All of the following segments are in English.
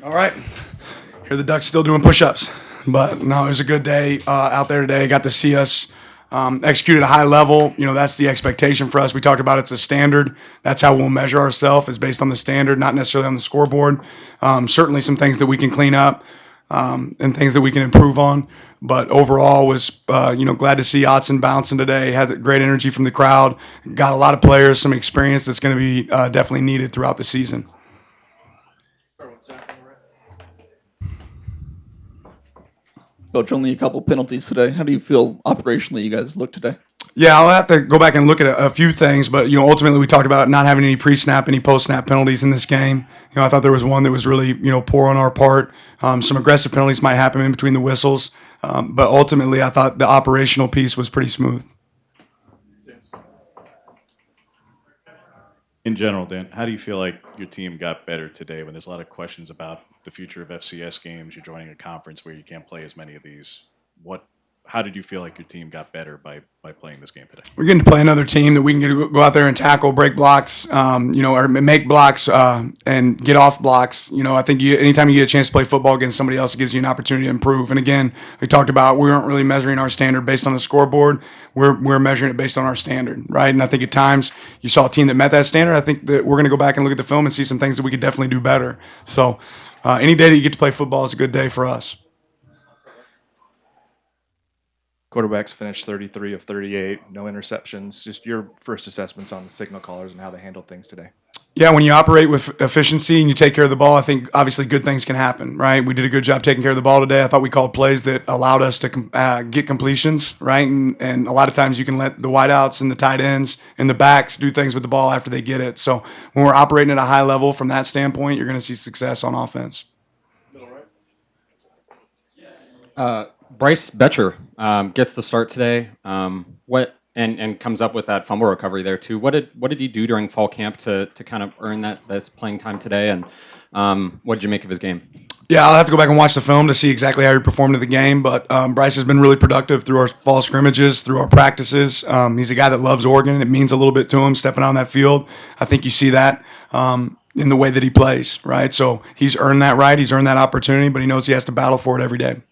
All right. Here the Ducks still doing push-ups. But, no, it was a good day out there today. Got to see us execute at a high level. You know, that's the expectation for us. We talked about it's a standard. That's how we'll measure ourselves, is based on the standard, not necessarily on the scoreboard. Certainly some things that we can clean up and things that we can improve on. But overall was, glad to see Otson bouncing today. Had great energy from the crowd. Got a lot of players, some experience that's going to be definitely needed throughout the season. Coach, only a couple penalties today. How do you feel operationally you guys look today? Yeah, I'll have to go back and look at a few things, but ultimately we talked about not having any pre-snap, any post-snap penalties in this game. I thought there was one that was really poor on our part. Some aggressive penalties might happen in between the whistles, but ultimately I thought the operational piece was pretty smooth. In general, Dan, how do you feel like your team got better today when there's a lot of questions about the future of FCS games? You're joining a conference where you can't play as many of these. How did you feel like your team got better by playing this game today? We're getting to play another team that we can go out there and tackle, break blocks, or make blocks and get off blocks. I think anytime you get a chance to play football against somebody else, it gives you an opportunity to improve. And again, we talked about we weren't really measuring our standard based on the scoreboard. We're measuring it based on our standard, right? And I think at times you saw a team that met that standard. I think that we're going to go back and look at the film and see some things that we could definitely do better. So any day that you get to play football is a good day for us. Quarterbacks finished 33 of 38, no interceptions. Just your first assessments on the signal callers and how they handled things today. Yeah, when you operate with efficiency and you take care of the ball, I think obviously good things can happen, right? We did a good job taking care of the ball today. I thought we called plays that allowed us to get completions, right? And a lot of times you can let the wideouts and the tight ends and the backs do things with the ball after they get it. So when we're operating at a high level from that standpoint, you're going to see success on offense. Bryce Betcher gets the start today. And comes up with that fumble recovery there too. What did he do during fall camp to kind of earn that's playing time today? And what did you make of his game? Yeah, I'll have to go back and watch the film to see exactly how he performed in the game. But Bryce has been really productive through our fall scrimmages, through our practices. He's a guy that loves Oregon. It means a little bit to him stepping on that field. I think you see that in the way that he plays, right? So he's earned that right. He's earned that opportunity, but he knows he has to battle for it every day.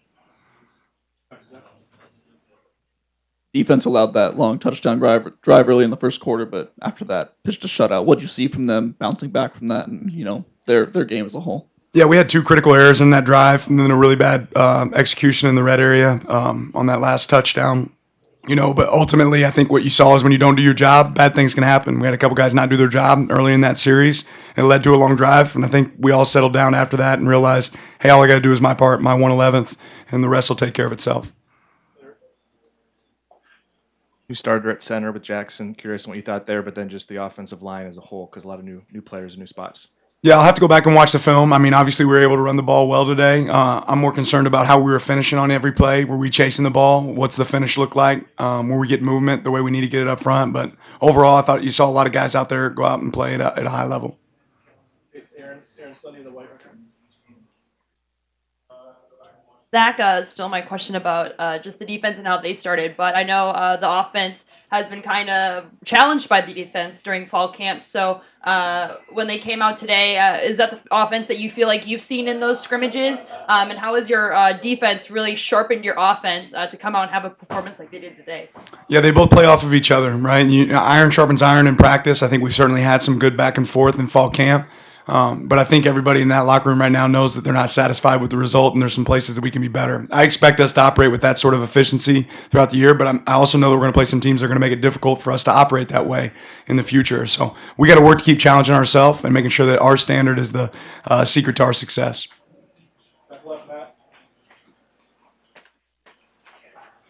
Defense allowed that long touchdown drive early in the first quarter, but after that, pitched a shutout. What did you see from them bouncing back from that and, their game as a whole? Yeah, we had two critical errors in that drive and then a really bad execution in the red area on that last touchdown. But ultimately, I think what you saw is when you don't do your job, bad things can happen. We had a couple guys not do their job early in that series. It led to a long drive, and I think we all settled down after that and realized, hey, all I got to do is my part, my 111th, and the rest will take care of itself. You started at center with Jackson. Curious on what you thought there, but then just the offensive line as a whole, because a lot of new players and new spots. Yeah, I'll have to go back and watch the film. I mean, obviously we were able to run the ball well today. I'm more concerned about how we were finishing on every play. Were we chasing the ball? What's the finish look like? Were we getting movement the way we need to get it up front? But overall, I thought you saw a lot of guys out there go out and play at a high level. Aaron Sunny, the white record. Zach, still my question about just the defense and how they started, but I know the offense has been kind of challenged by the defense during fall camp. So when they came out today, is that the offense that you feel like you've seen in those scrimmages? And how has your defense really sharpened your offense to come out and have a performance like they did today? Yeah, they both play off of each other, right? Iron sharpens iron in practice. I think we've certainly had some good back and forth in fall camp. But I think everybody in that locker room right now knows that they're not satisfied with the result, and there's some places that we can be better. I expect us to operate with that sort of efficiency throughout the year, but I also know that we're going to play some teams that are going to make it difficult for us to operate that way in the future. So we got to work to keep challenging ourselves and making sure that our standard is the secret to our success.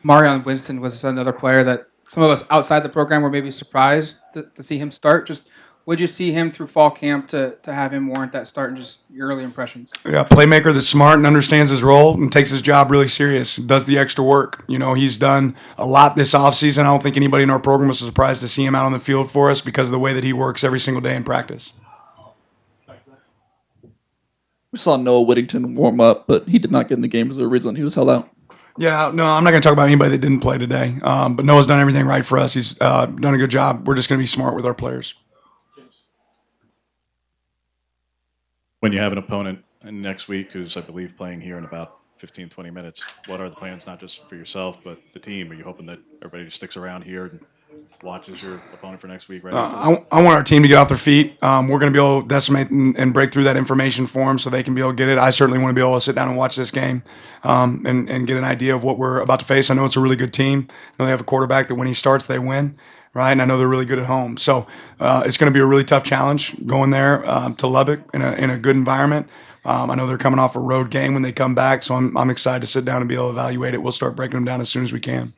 Marion Winston was another player that some of us outside the program were maybe surprised to see him start. Just would you see him through fall camp to have him warrant that start, and just your early impressions? Yeah, playmaker that's smart and understands his role and takes his job really serious, does the extra work. He's done a lot this offseason. I don't think anybody in our program was surprised to see him out on the field for us because of the way that he works every single day in practice. We saw Noah Whittington warm up, but he did not get in the game as a reason he was held out. Yeah, no, I'm not going to talk about anybody that didn't play today. But Noah's done everything right for us. He's done a good job. We're just going to be smart with our players. When you have an opponent And next week, who's I believe playing here in about 15, 20 minutes, what are the plans, not just for yourself, but the team? Are you hoping that everybody just sticks around here and watches your opponent for next week? Right? I want our team to get off their feet. We're going to be able to decimate and break through that information for them so they can be able to get it. I certainly want to be able to sit down and watch this game and get an idea of what we're about to face. I know it's a really good team. I know they have a quarterback that when he starts, they win. Right, and I know they're really good at home. So it's going to be a really tough challenge going there to Lubbock in a good environment. I know they're coming off a road game when they come back, so I'm excited to sit down and be able to evaluate it. We'll start breaking them down as soon as we can.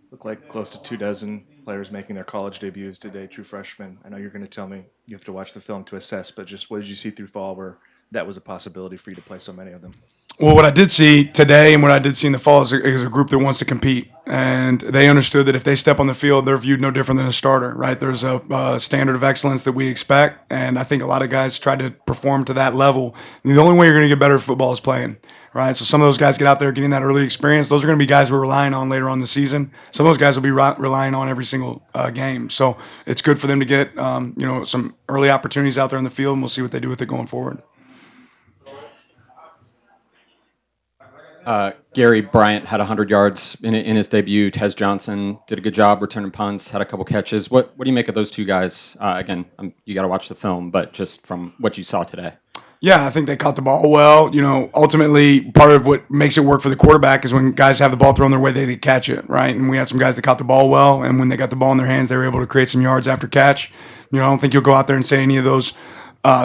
Look like close to 24 players making their college debuts today, true freshmen. I know you're going to tell me you have to watch the film to assess, but just what did you see through fall where that was a possibility for you to play so many of them? Well, what I did see today and what I did see in the fall is a group that wants to compete. And they understood that if they step on the field, they're viewed no different than a starter, right? There's a standard of excellence that we expect. And I think a lot of guys try to perform to that level. And the only way you're going to get better at football is playing, right? So some of those guys get out there getting that early experience. Those are going to be guys we're relying on later on in the season. Some of those guys will be relying on every single game. So it's good for them to get some early opportunities out there in the field, and we'll see what they do with it going forward. Gary Bryant had 100 yards in his debut. Tez Johnson did a good job returning punts, had a couple catches. What do you make of those two guys? Again, you got to watch the film, but just from what you saw today. Yeah, I think they caught the ball well. Ultimately, part of what makes it work for the quarterback is when guys have the ball thrown their way, they catch it, right? And we had some guys that caught the ball well, and when they got the ball in their hands, they were able to create some yards after catch. I don't think you'll go out there and say any of those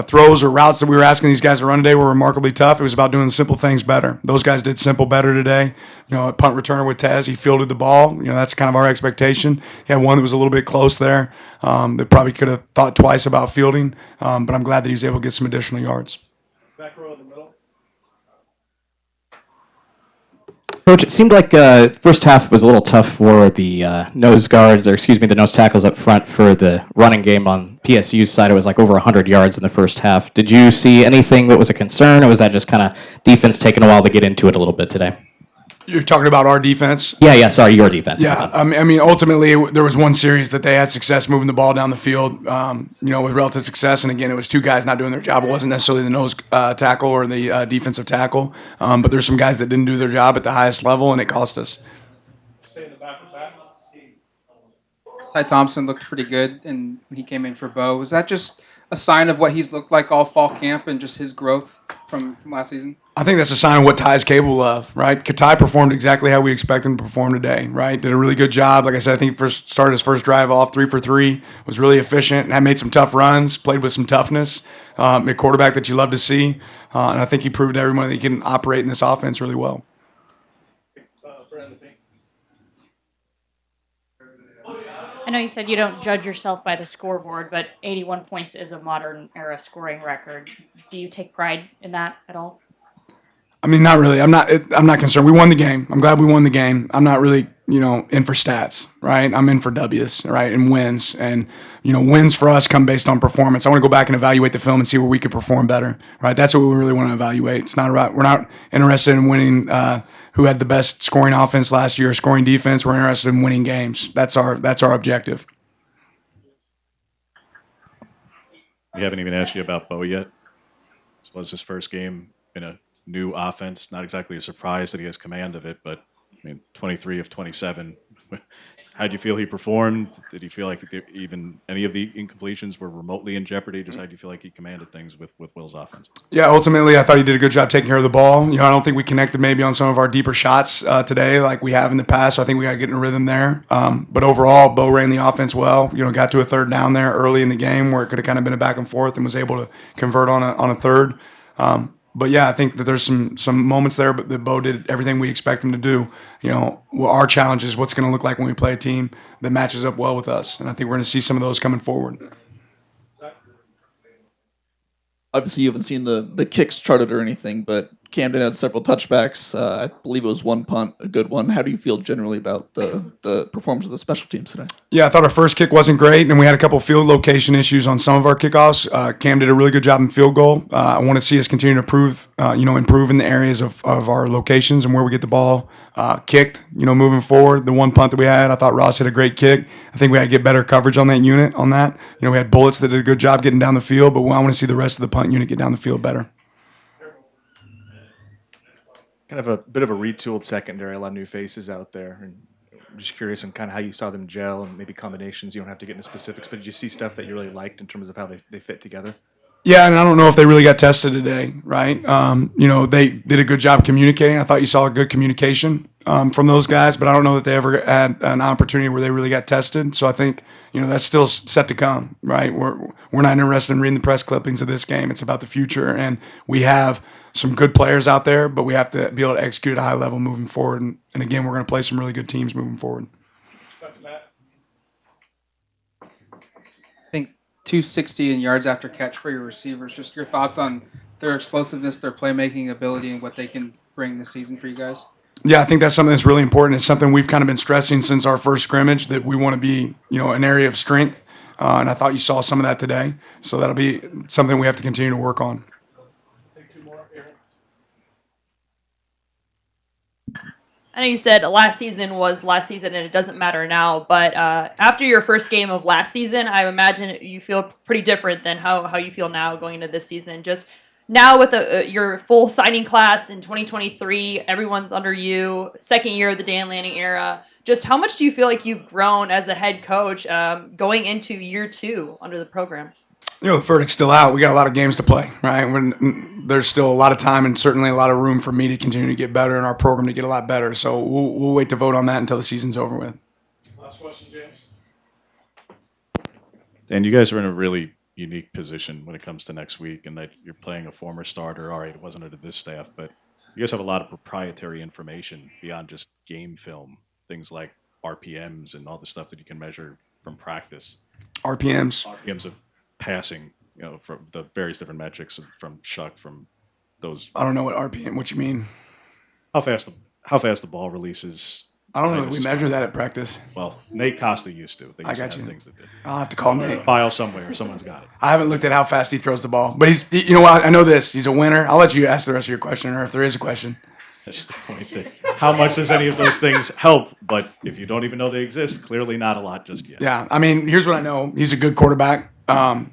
throws or routes that we were asking these guys to run today were remarkably tough. It was about doing simple things better. Those guys did simple better today. A punt returner with Tez, he fielded the ball. That's kind of our expectation. He had one that was a little bit close there. That probably could have thought twice about fielding, but I'm glad that he was able to get some additional yards. Back row in the middle. Coach, it seemed like first half was a little tough for the the nose tackles up front for the running game on PSU's side. It was like over 100 yards in the first half. Did you see anything that was a concern, or was that just kind of defense taking a while to get into it a little bit today? You're talking about our defense? Yeah, sorry, your defense. Yeah, I mean, ultimately, there was one series that they had success moving the ball down the field, with relative success. And again, it was two guys not doing their job. It wasn't necessarily the nose tackle or the defensive tackle, but there's some guys that didn't do their job at the highest level, and it cost us. Stay in the back of that. Ty Thompson looked pretty good, and when he came in for Bo, was that just a sign of what he's looked like all fall camp and just his growth from last season? I think that's a sign of what Ty's capable of, right? Ty performed exactly how we expect him to perform today, right? Did a really good job. Like I said, I think he first started his first drive off 3 for 3, was really efficient, and had made some tough runs, played with some toughness. A quarterback that you love to see, and I think he proved to everyone that he can operate in this offense really well. I know you said you don't judge yourself by the scoreboard, but 81 points is a modern era scoring record. Do you take pride in that at all? I mean, not really. I'm not concerned. We won the game. I'm glad we won the game. I'm not really, in for stats, right? I'm in for W's, right, and wins. And, wins for us come based on performance. I want to go back and evaluate the film and see where we could perform better, right? That's what we really want to evaluate. It's not about, we're not interested in winning who had the best scoring offense last year, scoring defense. We're interested in winning games. That's our objective. We haven't even asked you about Bo yet. This was his first game in a new offense. Not exactly a surprise that he has command of it, but 23 of 27. How do you feel he performed? Did you feel like even any of the incompletions were remotely in jeopardy? Just how do you feel like he commanded things with Will's offense? Yeah, ultimately, I thought he did a good job taking care of the ball. I don't think we connected maybe on some of our deeper shots today like we have in the past. So I think we got to get in a rhythm there. But overall, Bo ran the offense well. Got to a third down there early in the game where it could have kind of been a back and forth and was able to convert on a third. But yeah, I think that there's some moments there, but that Bo did everything we expect him to do. Our challenge is what's going to look like when we play a team that matches up well with us, and I think we're going to see some of those coming forward. Obviously, you haven't seen the kicks charted or anything, but Camden had several touchbacks. I believe it was one punt, a good one. How do you feel generally about the performance of the special teams today? Yeah, I thought our first kick wasn't great, and we had a couple field location issues on some of our kickoffs. Cam did a really good job in field goal. I want to see us continue to improve in the areas of our locations and where we get the ball kicked. Moving forward, the one punt that we had, I thought Ross hit a great kick. I think we had to get better coverage on that unit. On that, we had Bullets that did a good job getting down the field, but I want to see the rest of the punt unit get down the field better. Kind of a bit of a retooled secondary, a lot of new faces out there. And I'm just curious on kind of how you saw them gel and maybe combinations. You don't have to get into specifics, but did you see stuff that you really liked in terms of how they fit together? Yeah, and I don't know if they really got tested today, right? They did a good job communicating. I thought you saw a good communication from those guys, but I don't know that they ever had an opportunity where they really got tested. So I think, that's still set to come, right? We're not interested in reading the press clippings of this game. It's about the future, and we have some good players out there, but we have to be able to execute at a high level moving forward. And again, we're going to play some really good teams moving forward. I think 260 in yards after catch for your receivers. Just your thoughts on their explosiveness, their playmaking ability, and what they can bring this season for you guys? Yeah, I think that's something that's really important. It's something we've kind of been stressing since our first scrimmage, that we want to be, an area of strength. And I thought you saw some of that today. So that'll be something we have to continue to work on. Take two more. Aaron. I know you said last season was last season and it doesn't matter now, but after your first game of last season, I imagine you feel pretty different than how you feel now going into this season. Just now with your full signing class in 2023, everyone's under you, second year of the Dan Lanning era. Just how much do you feel like you've grown as a head coach going into year 2 under the program? The verdict's still out. We got a lot of games to play, right? There's still a lot of time and certainly a lot of room for me to continue to get better and our program to get a lot better. So we'll wait to vote on that until the season's over with. Last question, James. And you guys are in a really unique position when it comes to next week, and that you're playing a former starter. All right, it wasn't under this staff, but you guys have a lot of proprietary information beyond just game film, things like RPMs and all the stuff that you can measure from practice. RPMs of passing, from the various different metrics from Shuck, from those. I don't know what you mean. How fast the ball releases. I don't know. We measure that at practice. Well, Nate Costa used to. They used I got to have you. things that did. I'll have to call Nate. File somewhere. Someone's got it. I haven't looked at how fast he throws the ball, but you know what? I know this. He's a winner. I'll let you ask the rest of your question, or if there is a question. That's the point. That how much does any of those things help? But if you don't even know they exist, clearly not a lot just yet. Yeah, I mean, here's what I know. He's a good quarterback.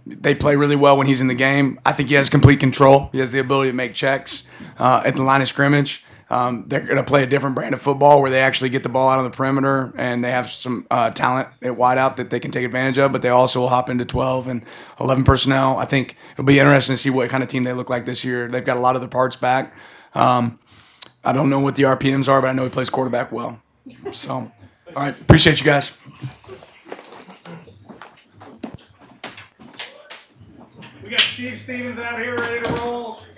They play really well when he's in the game. I think he has complete control. He has the ability to make checks at the line of scrimmage. They're going to play a different brand of football where they actually get the ball out on the perimeter, and they have some talent at wideout that they can take advantage of, but they also will hop into 12 and 11 personnel. I think it'll be interesting to see what kind of team they look like this year. They've got a lot of the parts back. I don't know what the RPMs are, but I know he plays quarterback well. So, all right, appreciate you guys. We got Steve Stevens out here ready to roll.